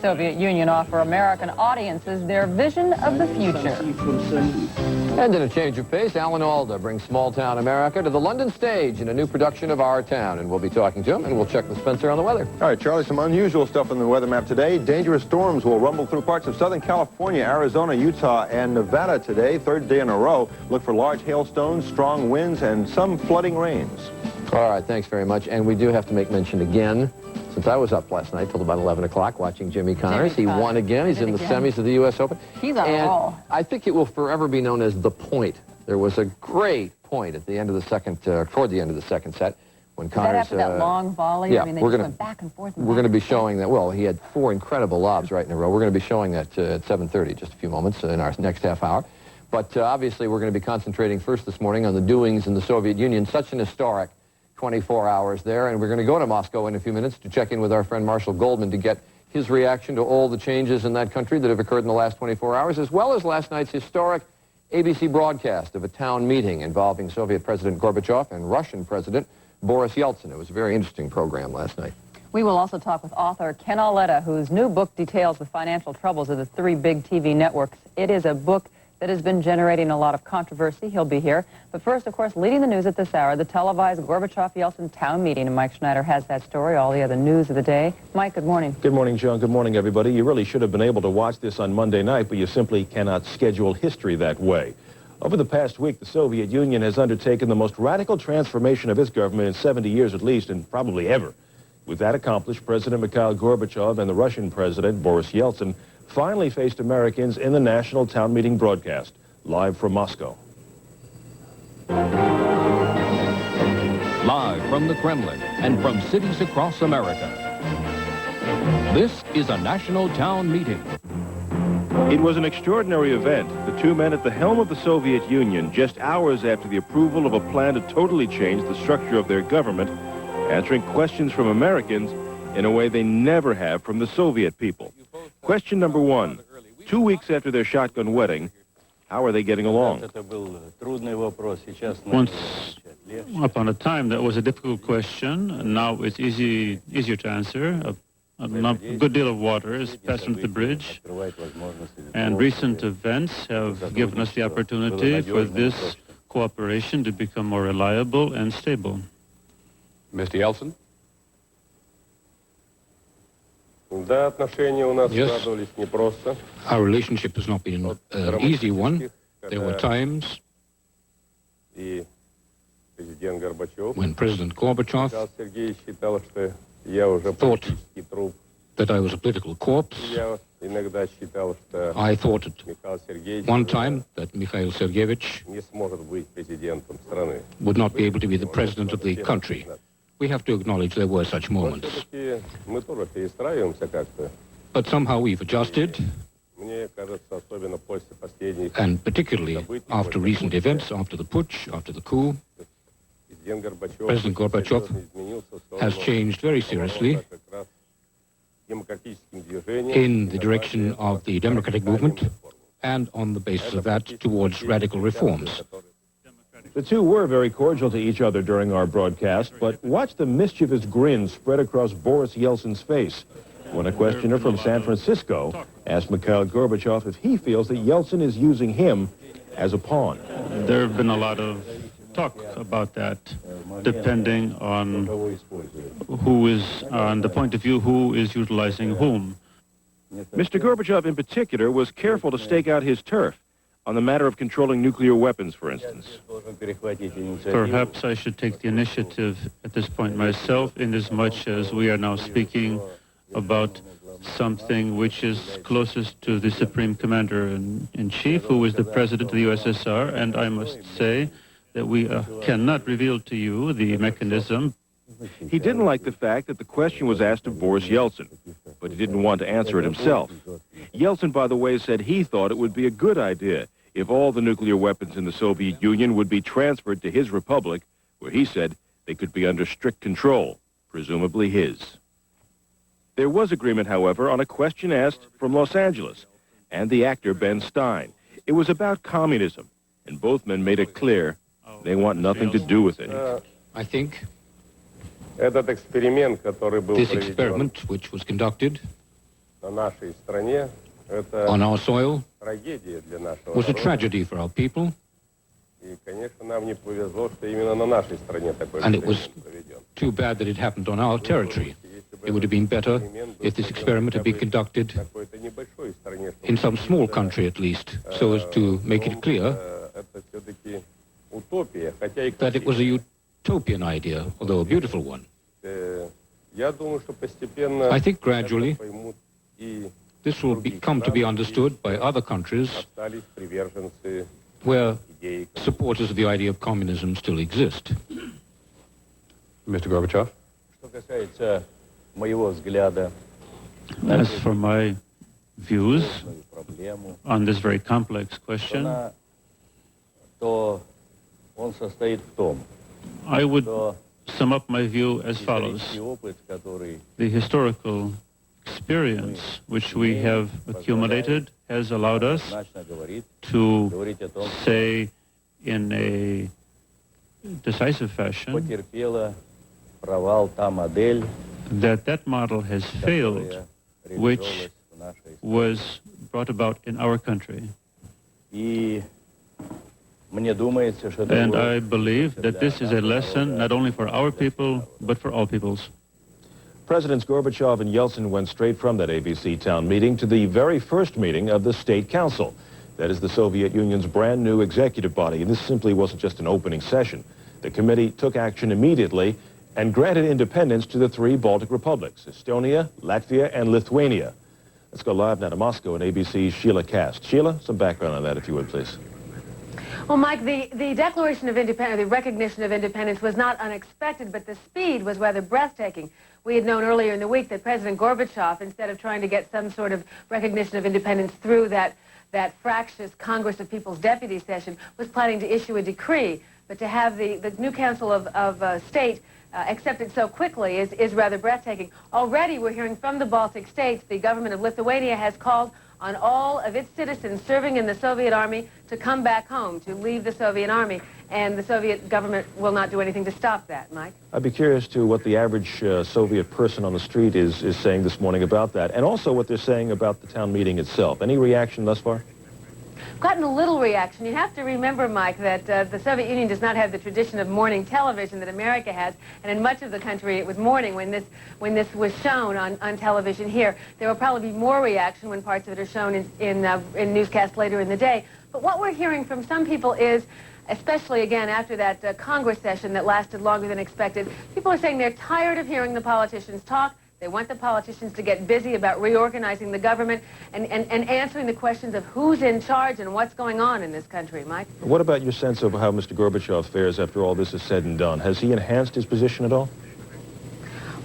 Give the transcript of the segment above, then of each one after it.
Soviet Union offer American audiences their vision of the future. And in a change of pace, Alan Alda brings small-town America to the London stage in a new production of Our Town. And we'll be talking to him, and we'll check with Spencer on the weather. All right, Charlie, some unusual stuff on the weather map today. Dangerous storms will rumble through parts of Southern California, Arizona, Utah, and Nevada today. Third day in a row. Look for large hailstones, strong winds, and some flooding rains. All right, thanks very much. And we do have to make mention again, since I was up last night till about 11 o'clock watching Jimmy Connors. He won again. He's in the semis of the U.S. Open. He's on a roll. I think it will forever be known as the point. There was a great point at the end of the second, toward the end of the second set, when Connors... That after that long volley? Yeah, I mean, they just went back and forth. We're going to be showing that. Well, he had 4 incredible lobs right in a row. We're going to be showing that at 7:30, just a few moments in our next half hour. But obviously, we're going to be concentrating first this morning on the doings in the Soviet Union. Such an historic 24 hours there, and we're going to go to Moscow in a few minutes to check in with our friend Marshall Goldman to get his reaction to all the changes in that country that have occurred in the last 24 hours, as well as last night's historic ABC broadcast of a town meeting involving Soviet President Gorbachev and Russian President Boris Yeltsin. It was a very interesting program last night. We will also talk with author Ken Auletta, whose new book details the financial troubles of the 3 big TV networks. It is a book that has been generating a lot of controversy. He'll be here. But first, of course, leading the news at this hour, the televised Gorbachev-Yeltsin town meeting. And Mike Schneider has that story, all the other news of the day. Mike, good morning. Good morning, Joan. Good morning, everybody. You really should have been able to watch this on Monday night, but you simply cannot schedule history that way. Over the past week, the Soviet Union has undertaken the most radical transformation of its government in 70 years at least, and probably ever. With that accomplished, President Mikhail Gorbachev and the Russian President, Boris Yeltsin, finally faced Americans in the national town meeting broadcast, live from Moscow. Live from the Kremlin and from cities across America, this is a national town meeting. It was an extraordinary event. The 2 men at the helm of the Soviet Union, just hours after the approval of a plan to totally change the structure of their government, answering questions from Americans in a way they never have from the Soviet people. Question number 1. 2 weeks after their shotgun wedding, how are they getting along? Once upon a time, that was a difficult question. Now it's easier to answer. A good deal of water is passed under the bridge, and recent events have given us the opportunity for this cooperation to become more reliable and stable. Mr. Yeltsin? Yes, our relationship has not been an easy one. There were times when President Gorbachev thought that I was a political corpse. I thought at one time that Mikhail Sergeyevich would not be able to be the president of the country. We have to acknowledge there were such moments. But somehow we've adjusted, and particularly after recent events, after the putsch, after the coup, President Gorbachev has changed very seriously in the direction of the democratic movement, and on the basis of that, towards radical reforms. The two were very cordial to each other during our broadcast, but watch the mischievous grin spread across Boris Yeltsin's face when a questioner from San Francisco asked Mikhail Gorbachev if he feels that Yeltsin is using him as a pawn. There have been a lot of talk about that, depending on who is, on the point of view, who is utilizing whom. Mr. Gorbachev, in particular, was careful to stake out his turf on the matter of controlling nuclear weapons, for instance. Perhaps I should take the initiative at this point myself, inasmuch as we are now speaking about something which is closest to the Supreme Commander-in-Chief, who is the President of the USSR, and I must say that we cannot reveal to you the mechanism. He didn't like the fact that the question was asked of Boris Yeltsin, but he didn't want to answer it himself. Yeltsin, by the way, said he thought it would be a good idea if all the nuclear weapons in the Soviet Union would be transferred to his republic, where he said they could be under strict control, presumably his. There was agreement, however, on a question asked from Los Angeles and the actor Ben Stein. It was about communism, and both men made it clear they want nothing to do with it. I think this experiment which was conducted on our soil was a tragedy for our people, and it was too bad that it happened on our territory. It would have been better if this experiment had been conducted in some small country at least, so as to make it clear that it was a utopian idea, although a beautiful one. I think gradually this will come to be understood by other countries where supporters of the idea of communism still exist. Mr. Gorbachev? As for my views on this very complex question, I would sum up my view as follows. The historical experience which we have accumulated has allowed us to say in a decisive fashion that model has failed, which was brought about in our country. And I believe that this is a lesson not only for our people, but for all peoples. Presidents Gorbachev and Yeltsin went straight from that ABC town meeting to the very first meeting of the State Council. That is the Soviet Union's brand new executive body, and this simply wasn't just an opening session. The committee took action immediately and granted independence to the three Baltic republics, Estonia, Latvia, and Lithuania. Let's go live now to Moscow and ABC's Sheila Kast. Sheila, some background on that, if you would, please. Well, Mike, the Declaration of Independence, the recognition of independence was not unexpected, but the speed was rather breathtaking. We had known earlier in the week that President Gorbachev, instead of trying to get some sort of recognition of independence through that fractious Congress of People's Deputies session, was planning to issue a decree. But to have the new Council of State accept it so quickly is rather breathtaking. Already we're hearing from the Baltic states, the government of Lithuania has called on all of its citizens serving in the Soviet Army to come back home, to leave the Soviet Army, and the Soviet government will not do anything to stop that. Mike? I'd be curious to what the average Soviet person on the street is saying this morning about that, and also what they're saying about the town meeting itself. Any reaction thus far? Gotten a little reaction. You have to remember, Mike, that the Soviet Union does not have the tradition of morning television that America has, and in much of the country it was morning when this was shown on television here. There will probably be more reaction when parts of it are shown in newscasts later in the day. But what we're hearing from some people is, especially again after that Congress session that lasted longer than expected, people are saying they're tired of hearing the politicians talk. They want the politicians to get busy about reorganizing the government and answering the questions of who's in charge and what's going on in this country. Mike? What about your sense of how Mr. Gorbachev fares after all this is said and done? Has he enhanced his position at all?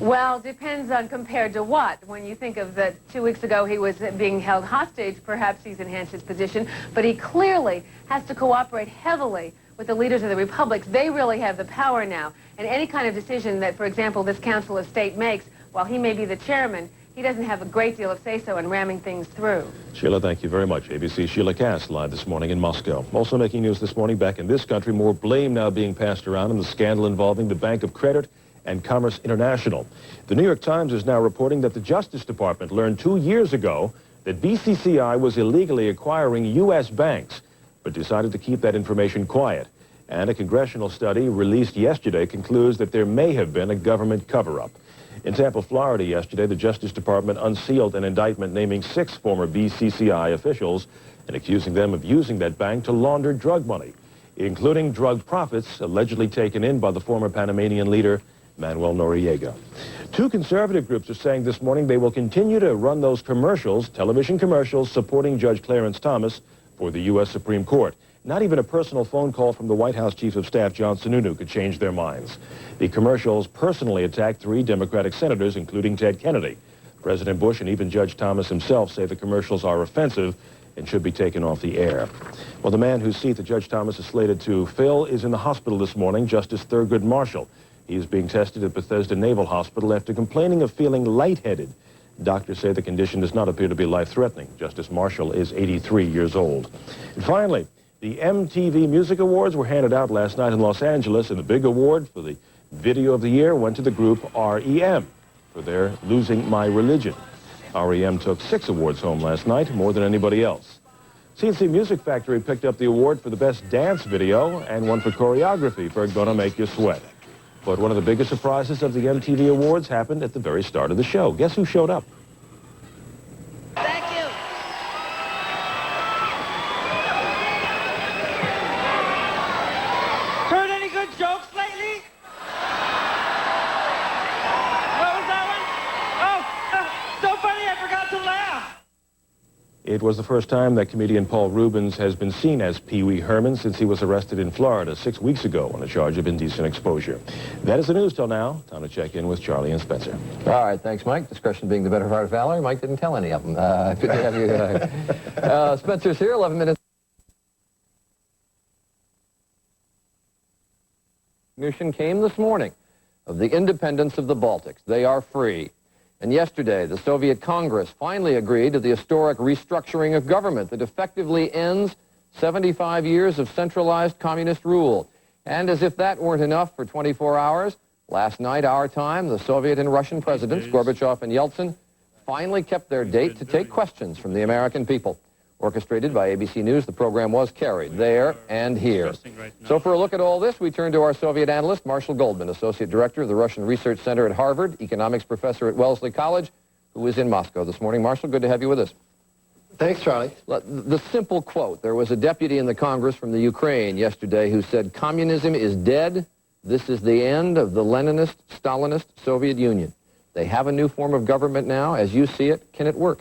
Well, depends on compared to what. When you think of the 2 weeks ago he was being held hostage, perhaps he's enhanced his position, but he clearly has to cooperate heavily with the leaders of the republics. They really have the power now, and any kind of decision that, for example, this Council of State makes, while he may be the chairman, he doesn't have a great deal of say-so in ramming things through. Sheila, thank you very much. ABC's Sheila Kast live this morning in Moscow. Also making news this morning back in this country, more blame now being passed around in the scandal involving the Bank of Credit and Commerce International. The New York Times is now reporting that the Justice Department learned 2 years ago that BCCI was illegally acquiring U.S. banks, but decided to keep that information quiet. And a congressional study released yesterday concludes that there may have been a government cover-up. In Tampa, Florida yesterday, the Justice Department unsealed an indictment naming 6 former BCCI officials and accusing them of using that bank to launder drug money, including drug profits allegedly taken in by the former Panamanian leader, Manuel Noriega. 2 conservative groups are saying this morning they will continue to run those commercials, television commercials, supporting Judge Clarence Thomas for the U.S. Supreme Court. Not even a personal phone call from the White House Chief of Staff, John Sununu, could change their minds. The commercials personally attacked 3 Democratic senators, including Ted Kennedy. President Bush and even Judge Thomas himself say the commercials are offensive and should be taken off the air. Well, the man whose seat that Judge Thomas is slated to fill is in the hospital this morning, Justice Thurgood Marshall. He is being tested at Bethesda Naval Hospital after complaining of feeling lightheaded. Doctors say the condition does not appear to be life-threatening. Justice Marshall is 83 years old. And finally, the MTV Music Awards were handed out last night in Los Angeles, and the big award for the Video of the Year went to the group REM for their Losing My Religion. REM took 6 awards home last night, more than anybody else. CNC Music Factory picked up the award for the best dance video and one for choreography for Gonna Make You Sweat. But one of the biggest surprises of the MTV Awards happened at the very start of the show. Guess who showed up? Thank you. Heard any good jokes lately? What was that one? Oh, so funny I forgot to laugh. It was the first time that comedian Paul Reubens has been seen as Pee Wee Herman since he was arrested in Florida 6 weeks ago on a charge of indecent exposure. That is the news till now. Time to check in with Charlie and Spencer. All right, thanks, Mike. Discretion being the better part of valor. Mike didn't tell any of them. Good to have you. Spencer's here, 11 minutes. Recognition came this morning of the independence of the Baltics. They are free. And yesterday, the Soviet Congress finally agreed to the historic restructuring of government that effectively ends 75 years of centralized communist rule. And as if that weren't enough for 24 hours, last night, our time, the Soviet and Russian presidents, Gorbachev and Yeltsin, finally kept their date to take questions from the American people. Orchestrated by ABC News, the program was carried there and here. So for a look at all this, we turn to our Soviet analyst, Marshall Goldman, Associate Director of the Russian Research Center at Harvard, Economics Professor at Wellesley College, who is in Moscow this morning. Marshall, good to have you with us. Thanks, Charlie. The simple quote, there was a deputy in the Congress from the Ukraine yesterday who said, "Communism is dead. This is the end of the Leninist, Stalinist Soviet Union." They have a new form of government now. As you see it, can it work?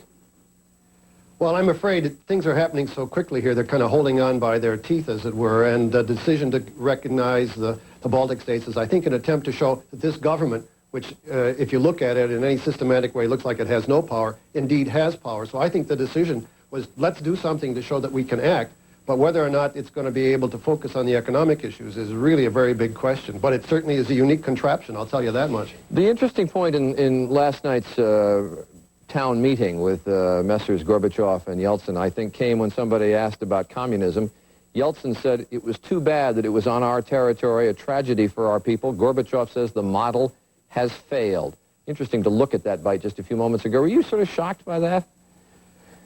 Well, I'm afraid things are happening so quickly here, they're kind of holding on by their teeth, as it were, and the decision to recognize the Baltic states is, I think, an attempt to show that this government, which, if you look at it in any systematic way, looks like it has no power, indeed has power. So I think the decision was, let's do something to show that we can act, but whether or not it's going to be able to focus on the economic issues is really a very big question. But it certainly is a unique contraption, I'll tell you that much. The interesting point in last night's town meeting with Messrs. Gorbachev and Yeltsin, I think, came when somebody asked about communism. Yeltsin said it was too bad that it was on our territory, a tragedy for our people. Gorbachev says the model has failed. Interesting to look at that bite just a few moments ago. Were you sort of shocked by that?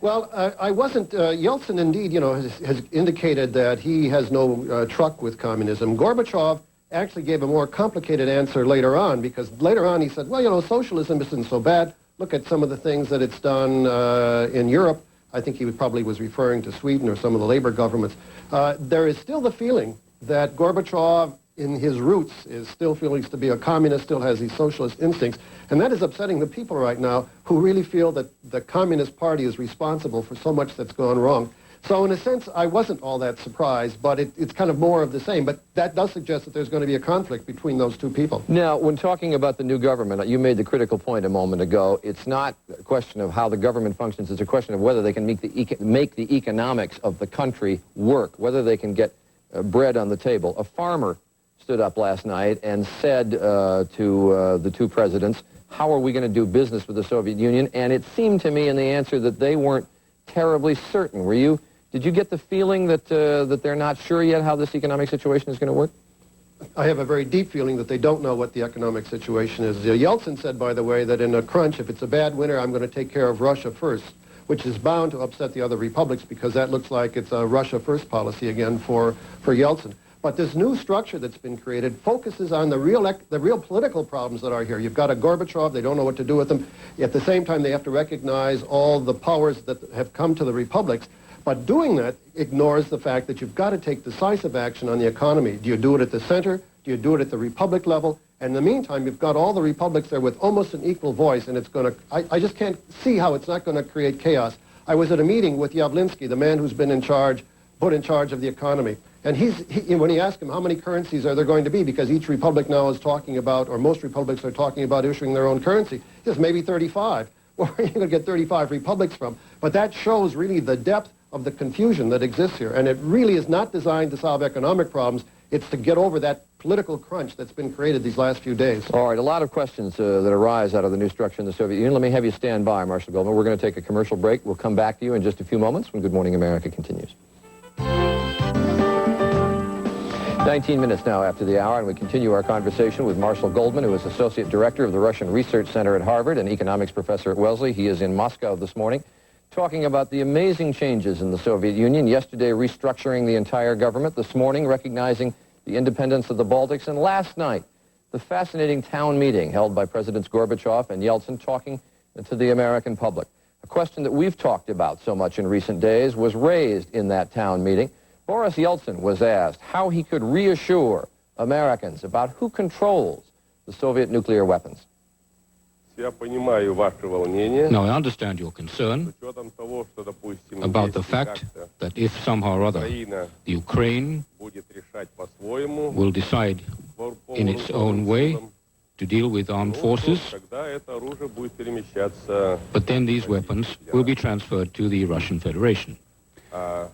Well, I wasn't. Yeltsin, indeed, has indicated that he has no truck with communism. Gorbachev actually gave a more complicated answer later on, because later on he said, well, socialism isn't so bad. Look at some of the things that it's done in Europe. I think he probably was referring to Sweden or some of the labor governments. There is still the feeling that Gorbachev, in his roots, is still feeling to be a communist, still has these socialist instincts. And that is upsetting the people right now who really feel that the Communist Party is responsible for so much that's gone wrong. So in a sense, I wasn't all that surprised, but it's kind of more of the same. But that does suggest that there's going to be a conflict between those two people. Now, when talking about the new government, you made the critical point a moment ago. It's not a question of how the government functions. It's a question of whether they can make the economics of the country work, whether they can get bread on the table. A farmer stood up last night and said to the two presidents, how are we going to do business with the Soviet Union? And it seemed to me in the answer that they weren't terribly certain. Were you? Did you get the feeling that that they're not sure yet how this economic situation is going to work? I have a very deep feeling that they don't know what the economic situation is. Yeltsin said, by the way, that in a crunch, if it's a bad winter, I'm going to take care of Russia first, which is bound to upset the other republics, because that looks like it's a Russia first policy again for Yeltsin. But this new structure that's been created focuses on the real political problems that are here. You've got a Gorbachev, they don't know what to do with him. At the same time, they have to recognize all the powers that have come to the republics. But doing that ignores the fact that you've got to take decisive action on the economy. Do you do it at the center? Do you do it at the republic level? And in the meantime, you've got all the republics there with almost an equal voice, and it's going to, I just can't see how it's not going to create chaos. I was at a meeting with Yavlinsky, the man who's been put in charge of the economy. And when he asked him how many currencies are there going to be, because each republic now is talking about, or most republics are talking about issuing their own currency, he says maybe 35. Where are you going to get 35 republics from? But that shows really the depth of the confusion that exists here. And it really is not designed to solve economic problems. It's to get over that political crunch that's been created these last few days. All right, a lot of questions that arise out of the new structure in the Soviet Union. Let me have you stand by, Marshall Goldman. We're going to take a commercial break. We'll come back to you in just a few moments when Good Morning America continues. 19 minutes now after the hour, and we continue our conversation with Marshall Goldman, who is Associate Director of the Russian Research Center at Harvard and Economics Professor at Wellesley. He is in Moscow this morning, talking about the amazing changes in the Soviet Union. Yesterday, restructuring the entire government. This morning, recognizing the independence of the Baltics. And last night, the fascinating town meeting held by Presidents Gorbachev and Yeltsin, talking to the American public. A question that we've talked about so much in recent days was raised in that town meeting. Boris Yeltsin was asked how he could reassure Americans about who controls the Soviet nuclear weapons. Now, I understand your concern about the fact that if somehow or other Ukraine will decide in its own way to deal with armed forces, but then these weapons will be transferred to the Russian Federation. Together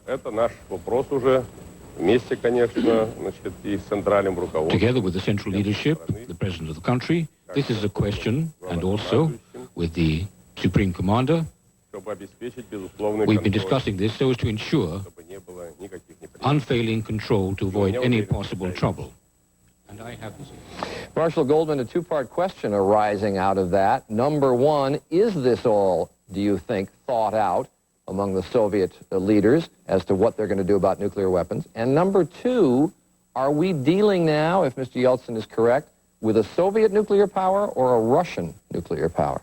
with the central leadership, the president of the country, this is a question, and also with the Supreme Commander, we've been discussing this so as to ensure unfailing control to avoid any possible trouble. And I have this. Marshall Goldman, a two-part question arising out of that. Number one, is this all, do you think, thought out among the Soviet leaders as to what they're going to do about nuclear weapons? And number two, are we dealing now, if Mr. Yeltsin is correct, with a Soviet nuclear power or a Russian nuclear power?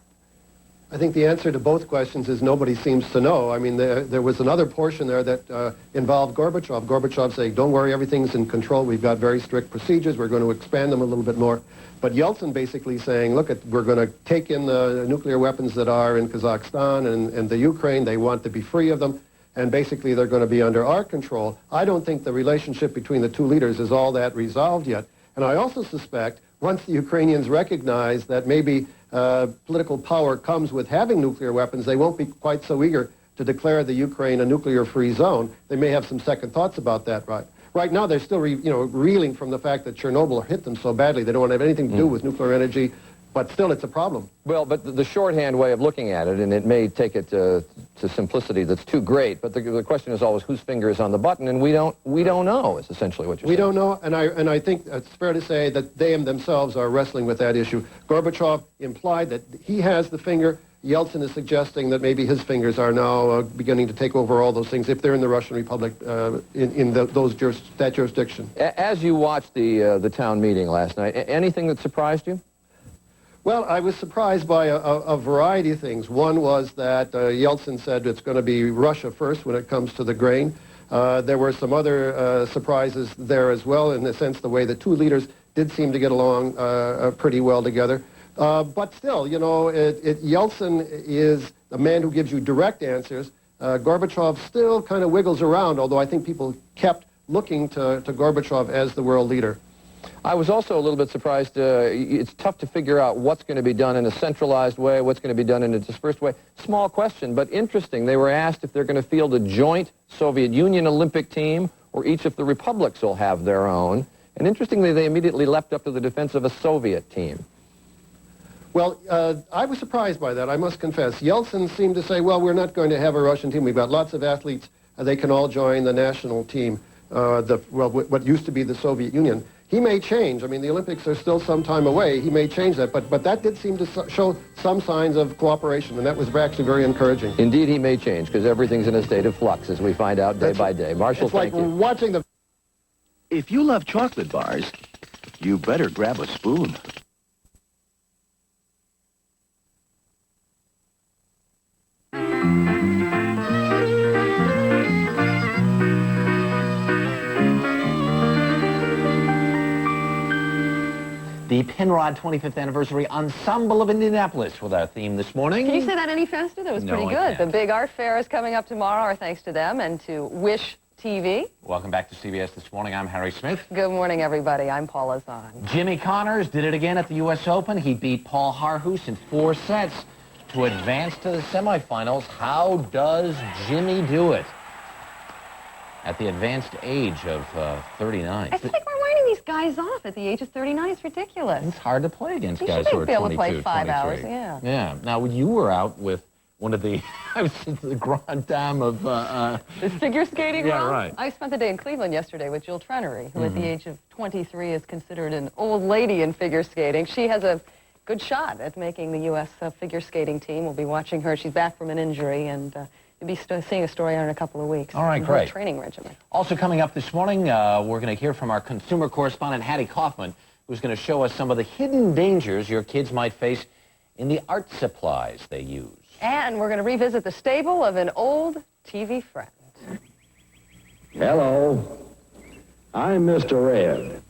I think the answer to both questions is nobody seems to know. I mean, there was another portion there that involved Gorbachev. Gorbachev saying, don't worry, everything's in control. We've got very strict procedures. We're going to expand them a little bit more. But Yeltsin basically saying, look, we're going to take in the nuclear weapons that are in Kazakhstan and the Ukraine. They want to be free of them. And basically, they're going to be under our control. I don't think the relationship between the two leaders is all that resolved yet. And I also suspect once the Ukrainians recognize that maybe political power comes with having nuclear weapons, they won't be quite so eager to declare the Ukraine a nuclear-free zone. They may have some second thoughts about that, right? Right now, they're still reeling from the fact that Chernobyl hit them so badly. They don't want to have anything to do with nuclear energy, but still it's a problem. Well, but the shorthand way of looking at it, and it may take it to simplicity that's too great, but the question is always whose finger is on the button, and we don't know, is essentially what you're saying. We don't know, and I think it's fair to say that they themselves are wrestling with that issue. Gorbachev implied that he has the finger. Yeltsin is suggesting that maybe his fingers are now beginning to take over all those things if they're in the Russian Republic in that jurisdiction. As you watched the town meeting last night, anything that surprised you? Well, I was surprised by a variety of things. One was that Yeltsin said it's going to be Russia first when it comes to the grain. There were some other surprises there as well, in the sense the way the two leaders did seem to get along pretty well together. But still, Yeltsin is a man who gives you direct answers. Gorbachev still kind of wiggles around, although I think people kept looking to Gorbachev as the world leader. I was also a little bit surprised. It's tough to figure out what's going to be done in a centralized way, what's going to be done in a dispersed way. Small question, but interesting. They were asked if they're going to field a joint Soviet Union Olympic team or each of the republics will have their own. And interestingly, they immediately leapt up to the defense of a Soviet team. Well, I was surprised by that, I must confess. Yeltsin seemed to say, well, we're not going to have a Russian team. We've got lots of athletes. They can all join the national team, what used to be the Soviet Union. He may change. I mean, the Olympics are still some time away. He may change that, but that did seem to show some signs of cooperation, and that was actually very encouraging. Indeed, he may change, because everything's in a state of flux, as we find out day by day. Marshall, thank you. It's like watching the... If you love chocolate bars, you better grab a spoon. The Penrod 25th Anniversary Ensemble of Indianapolis with our theme this morning. Can you say that any faster? That was pretty good. The big art fair is coming up tomorrow, our thanks to them and to Wish TV. Welcome back to CBS This Morning. I'm Harry Smith. Good morning, everybody. I'm Paula Zahn. Jimmy Connors did it again at the U.S. Open. He beat Paul Harhoos in 4 sets to advance to the semifinals. How does Jimmy do it at the advanced age of 39? I feel like we're writing these guys off at the age of 39. It's ridiculous. It's hard to play against You guys should who are be able 22, to play 5 23. hours, yeah. Yeah. Now, you were out with one of the, I was the grand dame of... the figure skating Yeah, world? right. I spent the day in Cleveland yesterday with Jill Trenery, who at the age of 23 is considered an old lady in figure skating. She has a good shot at making the U.S. Figure skating team. We'll be watching her. She's back from an injury, and you'll be seeing a story on her in a couple of weeks. All right, Her great. training regimen. Also coming up this morning, we're going to hear from our consumer correspondent, Hattie Kaufman, who's going to show us some of the hidden dangers your kids might face in the art supplies they use. And we're going to revisit the stable of an old TV friend. Hello, I'm Mr. Ed.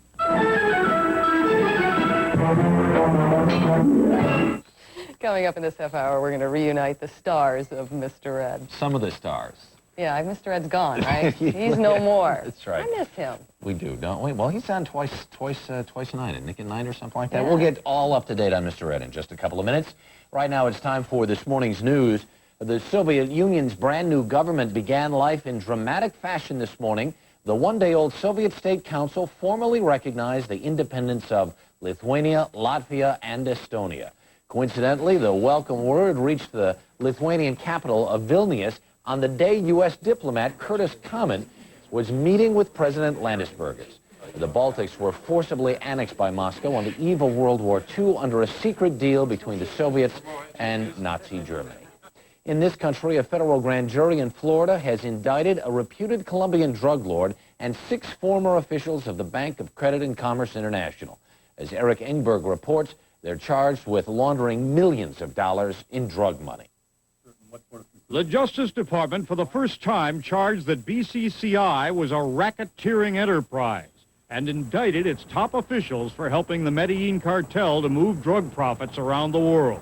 Coming up in this half hour, we're going to reunite the stars of Mr. Ed. Some of the stars. Yeah, Mr. Ed's gone, right? He's no more. That's right. I miss him. We do, don't we? Well, he's on twice a night, at Nick at Night or something like that. Yeah. We'll get all up to date on Mr. Ed in just a couple of minutes. Right now, it's time for this morning's news. The Soviet Union's brand new government began life in dramatic fashion this morning. The one-day-old Soviet State Council formally recognized the independence of Lithuania, Latvia, and Estonia. Coincidentally, the welcome word reached the Lithuanian capital of Vilnius on the day U.S. diplomat Curtis Common was meeting with President Landesbergis. The Baltics were forcibly annexed by Moscow on the eve of World War II under a secret deal between the Soviets and Nazi Germany. In this country, a federal grand jury in Florida has indicted a reputed Colombian drug lord and 6 former officials of the Bank of Credit and Commerce International. As Eric Engberg reports, they're charged with laundering millions of dollars in drug money. The Justice Department, for the first time, charged that BCCI was a racketeering enterprise and indicted its top officials for helping the Medellin cartel to move drug profits around the world.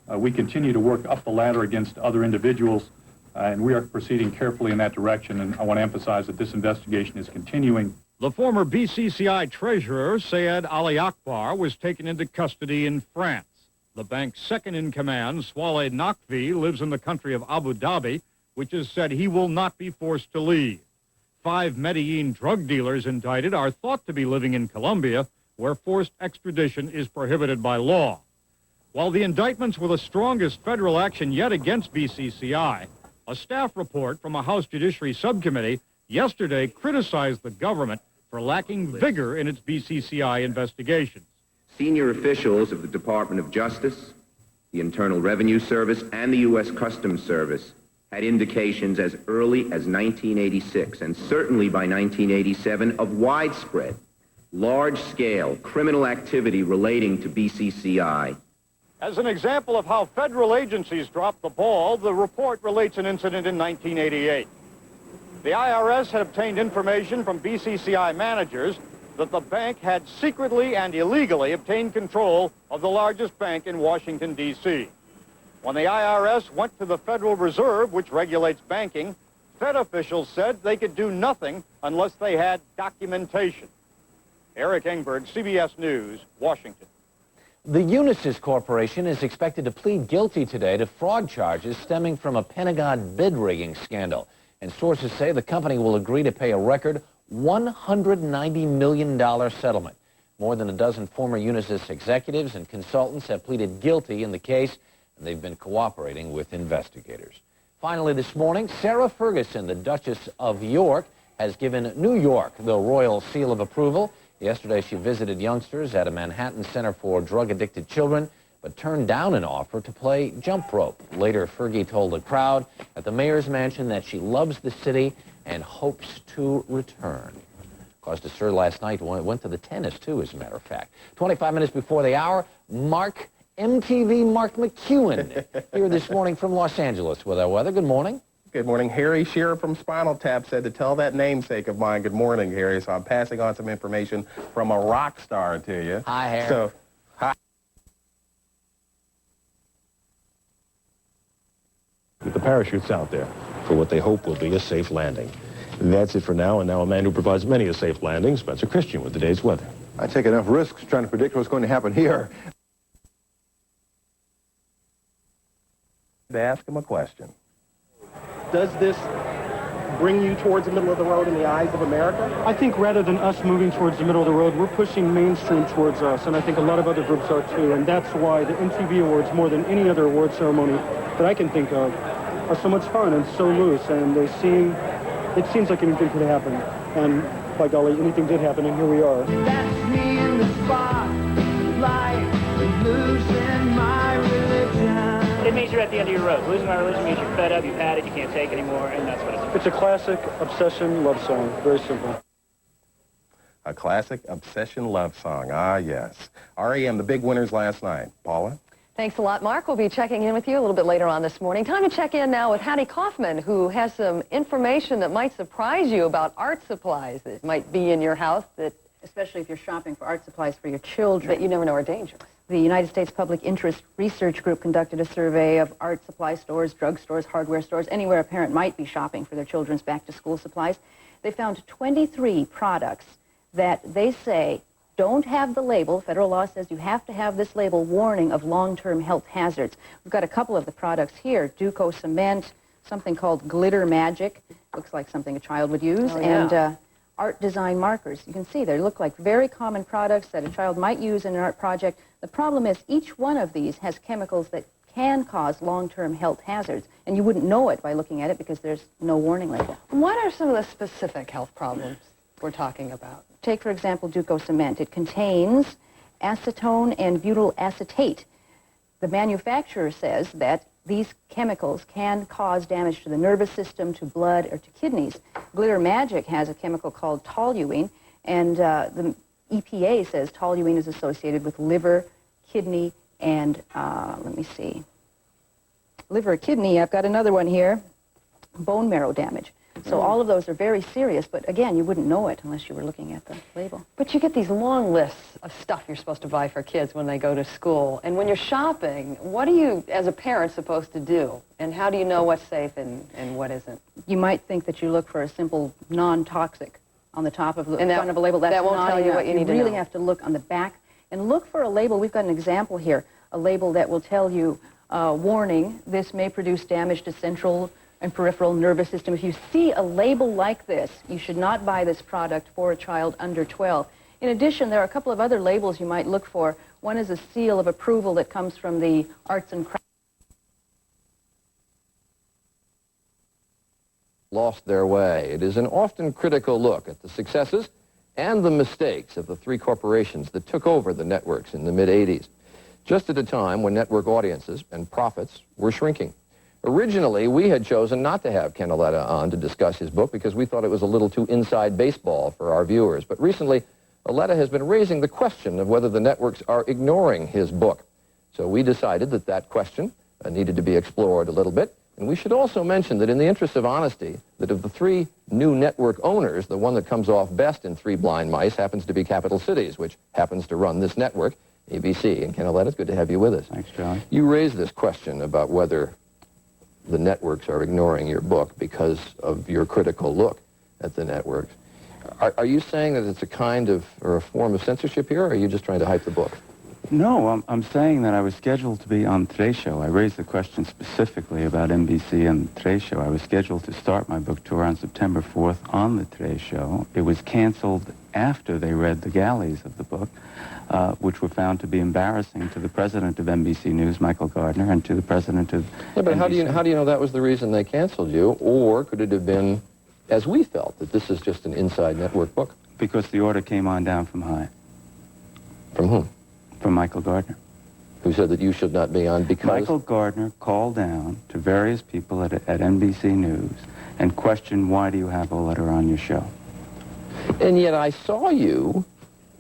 We continue to work up the ladder against other individuals, and we are proceeding carefully in that direction, and I want to emphasize that this investigation is continuing. The former BCCI treasurer, Sayed Ali Akbar, was taken into custody in France. The bank's second-in-command, Swaleh Naqvi, lives in the country of Abu Dhabi, which has said he will not be forced to leave. 5 Medellin drug dealers indicted are thought to be living in Colombia, where forced extradition is prohibited by law. While the indictments were the strongest federal action yet against BCCI, a staff report from a House Judiciary Subcommittee yesterday criticized the government for lacking vigor in its BCCI investigations. Senior officials of the Department of Justice, the Internal Revenue Service, and the U.S. Customs Service had indications as early as 1986, and certainly by 1987, of widespread, large-scale criminal activity relating to BCCI. As an example of how federal agencies dropped the ball, the report relates an incident in 1988. The IRS had obtained information from BCCI managers that the bank had secretly and illegally obtained control of the largest bank in Washington, D.C. When the IRS went to the Federal Reserve, which regulates banking, Fed officials said they could do nothing unless they had documentation. Eric Engberg, CBS News, Washington. The Unisys Corporation is expected to plead guilty today to fraud charges stemming from a Pentagon bid rigging scandal. And sources say the company will agree to pay a record $190 million settlement. More than a dozen former Unisys executives and consultants have pleaded guilty in the case, and they've been cooperating with investigators. Finally this morning, Sarah Ferguson, the Duchess of York, has given New York the royal seal of approval. Yesterday, she visited youngsters at a Manhattan Center for Drug-Addicted Children, but turned down an offer to play jump rope. Later, Fergie told the crowd at the mayor's mansion that she loves the city and hopes to return. Caused a stir last night. Went to the tennis, too, as a matter of fact. 25 minutes before the hour, MTV Mark McEwen here this morning from Los Angeles with our weather. Good morning. Good morning. Harry Shearer from Spinal Tap said to tell that namesake of mine good morning, Harry. So I'm passing on some information from a rock star to you. Hi, Harry. So, hi. With the parachutes out there for what they hope will be a safe landing. That's it for now, and now a man who provides many a safe landing, Spencer Christian, with the day's weather. I take enough risks trying to predict what's going to happen here. To ask him a question. Does this bring you towards the middle of the road in the eyes of America? I think rather than us moving towards the middle of the road, we're pushing mainstream towards us, and I think a lot of other groups are too, and that's why the MTV Awards, more than any other award ceremony that I can think of, are so much fun and so loose, and it seems like anything could happen, and by golly, anything did happen, and here we are. That's me in the spotlight, losing my religion. It means you're at the end of your rope. Losing my religion means you're fed up, you've had it, you can't take it anymore, and that's what it's. It's a classic obsession love song. Very simple. A classic obsession love song. Ah, yes. REM, the big winners last night. Paula? Thanks a lot, Mark. We'll be checking in with you a little bit later on this morning. Time to check in now with Hattie Kaufman, who has some information that might surprise you about art supplies that might be in your house, that, especially if you're shopping for art supplies for your children, that you never know are dangerous. The United States Public Interest Research Group conducted a survey of art supply stores, drugstores, hardware stores, anywhere a parent might be shopping for their children's back-to-school supplies. They found 23 products that they say don't have the label. Federal law says you have to have this label, warning of long-term health hazards. We've got a couple of the products here. Duco cement, something called Glitter Magic. Looks like something a child would use. Oh, yeah. And art design markers. You can see they look like very common products that a child might use in an art project. The problem is each one of these has chemicals that can cause long-term health hazards, and you wouldn't know it by looking at it because there's no warning label. What are some of the specific health problems we're talking about? Take, for example, Duco cement. It contains acetone and butyl acetate. The manufacturer says that these chemicals can cause damage to the nervous system, to blood, or to kidneys. Glitter Magic has a chemical called toluene, and the EPA says toluene is associated with liver, kidney, and, liver, kidney, I've got another one here, bone marrow damage. So all of those are very serious, but again, you wouldn't know it unless you were looking at the label. But you get these long lists of stuff you're supposed to buy for kids when they go to school. And when you're shopping, what are you, as a parent, supposed to do? And how do you know what's safe and what isn't? You might think that you look for a simple non-toxic on the top of the front of a label. That's that won't not tell you enough. what you need to know. You really have to look on the back and look for a label. We've got an example here, a label that will tell you, warning, this may produce damage to central and peripheral nervous system. If you see a label like this, you should not buy this product for a child under 12. In addition, there are a couple of other labels you might look for. One is a seal of approval that comes from the Arts and Crafts. Lost their way. It is an often critical look at the successes and the mistakes of the three corporations that took over the networks in the mid-'80s, just at a time when network audiences and profits were shrinking. Originally, we had chosen not to have Ken Auletta on to discuss his book because we thought it was a little too inside baseball for our viewers. But recently, Auletta has been raising the question of whether the networks are ignoring his book. So we decided that that question needed to be explored a little bit. And we should also mention that in the interest of honesty, that of the three new network owners, the one that comes off best in Three Blind Mice happens to be Capital Cities, which happens to run this network, ABC. And Ken Auletta, it's good to have you with us. Thanks, Charlie. You raised this question about whether the networks are ignoring your book because of your critical look at the networks. Are you saying that it's a kind of, or a form of censorship here, or are you just trying to hype the book? No, I'm saying that I was scheduled to be on Today's Show. I raised the question specifically about NBC and Today's Show. I was scheduled to start my book tour on September 4th on the Today's Show. It was canceled after they read the galleys of the book, which were found to be embarrassing to the president of NBC News, Michael Gardner, and to the president of Yeah, but NBC. how do you know that was the reason they canceled you, or could it have been, as we felt, that this is just an inside network book? Because the order came on down from high. From whom? From Michael Gardner. Who said that you should not be on because... Michael Gardner called down to various people at NBC News and questioned, why do you have Auletta on your show? And yet I saw you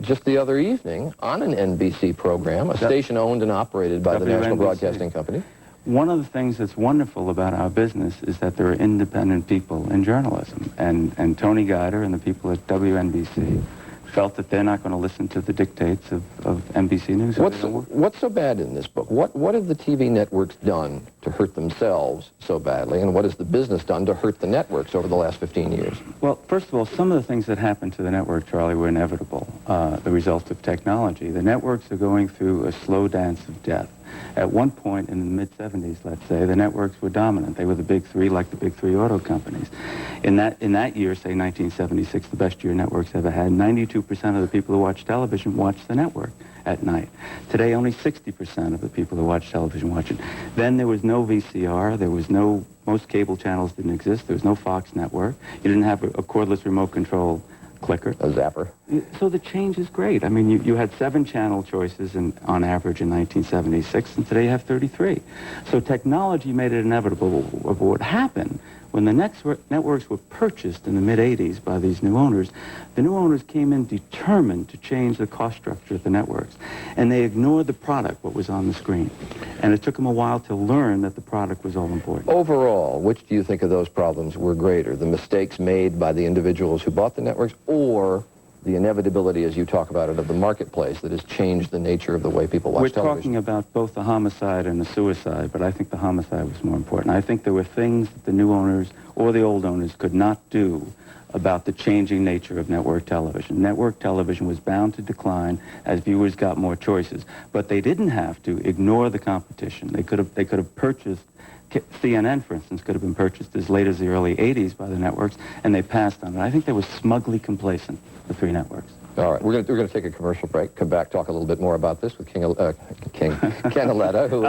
just the other evening on an NBC program, a station owned and operated by the National Broadcasting Company. One of the things that's wonderful about our business is that there are independent people in journalism. And Tony Guider and the people at WNBC felt that they're not going to listen to the dictates of NBC News. What's so bad in this book? What have the TV networks done to hurt themselves so badly, and what has the business done to hurt the networks over the last 15 years? Well, first of all, some of the things that happened to the network, Charlie, were inevitable, the result of technology. The networks are going through a slow dance of death. At one point in the mid-'70s, let's say, the networks were dominant. They were the big three, like the big three auto companies. In that year, say 1976, the best year networks ever had, 92% of the people who watch television watch the network at night. Today, only 60% of the people who watch television watch it. Then there was no VCR. There was no, most cable channels didn't exist. There was no Fox network. You didn't have a cordless remote control clicker. A zapper. So the change is great. I mean, you had 7 channel choices on average in 1976, and today you have 33. So technology made it inevitable of what happened. When the networks were purchased in the mid-'80s by these new owners, the new owners came in determined to change the cost structure of the networks. And they ignored the product, what was on the screen. And it took them a while to learn that the product was all important. Overall, which do you think of those problems were greater? The mistakes made by the individuals who bought the networks, or the inevitability, as you talk about it, of the marketplace that has changed the nature of the way people watch television? We're talking about both the homicide and the suicide, but I think the homicide was more important. I think there were things that the new owners or the old owners could not do about the changing nature of network television. Network television was bound to decline as viewers got more choices, but they didn't have to ignore the competition. They could have purchased CNN, for instance, could have been purchased as late as the early 80s by the networks, and they passed on it. I think they were smugly complacent, the 3 networks. All right, we're going to take a commercial break, come back, talk a little bit more about this with Ken Auletta, who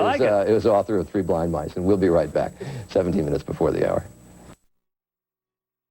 is author of 3 Blind Mice, and we'll be right back, 17 minutes before the hour.